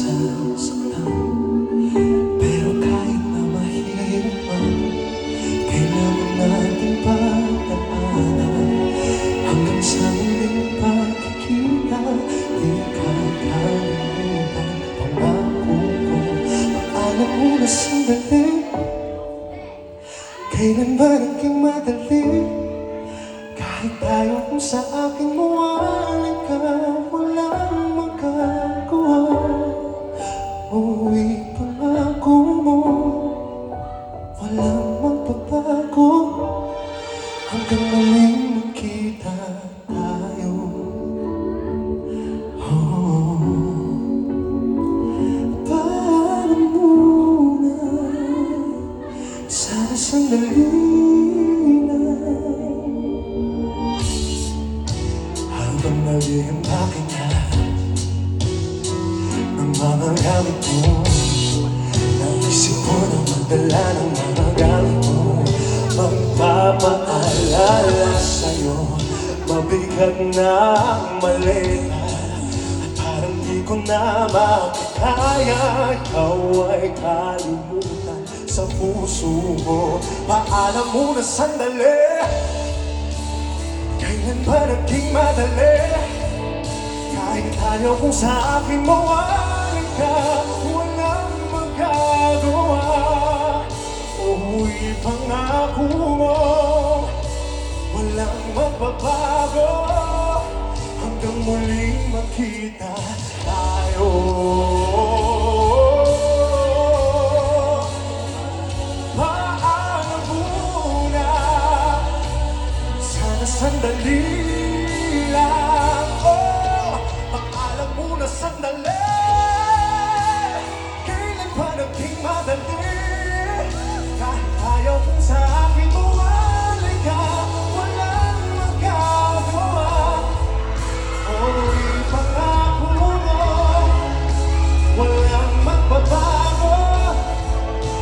nasasaktan. Pero kahit na mahirap man, kailangan natin pagdaanan. Hanggang sa muling pagkikita, di ka kalimutan. Pangako ko, paalam mo na sandali. Kailan ba naging madali? Kahit tayo kung sa aking mawalay ka, walang magagawa. Uwi pangako mo, walang magbabago. Hanggang muling magkita tayo. Paalam muna, sana sandali lang. Habang nag-iimpakin ka ng mga gamit mo, naisip ko na magdala ng mga gamit mo. Magpapaalala sa'yo, mabigat na ang maleta, at parang di ko na makakaya. Ikaw ay kalimutan sa puso mo. Paalam mo na sandali. Kailan ba naging madali? Kahit tayo kung sa akin mawalay ka, walang magagawa. Uy, pangako mo, walang magbabago. Hanggang muling makita tayo. Paalam muna, sana sandali lang. Oh, paalam muna sandali. Kailan ba naging madali? Kahit ayaw kung sa akin mawalay ka, walang magagawa. Uy, pangako mo, walang magbabago.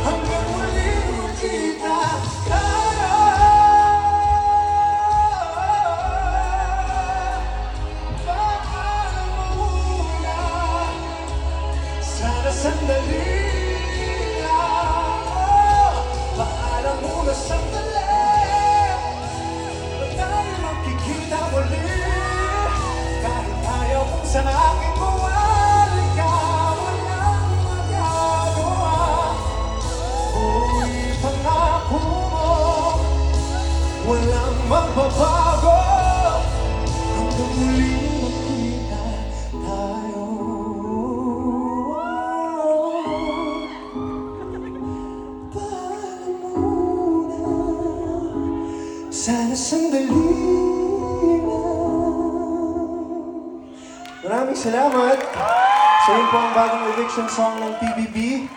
Hanggang muling magkita tayo. Paalam muna, sana sandali. Paalam muna sandali, ba't tayo magkikita muli? Kahit ayaw kung sa akin mawalay ka, walang magagawa. Uy, pangako mo, walang magbabago. Hanggang muling magkita tayo. Sana sandali lang. Maraming salamat. So yun po ang bagong eviction song ng PBB.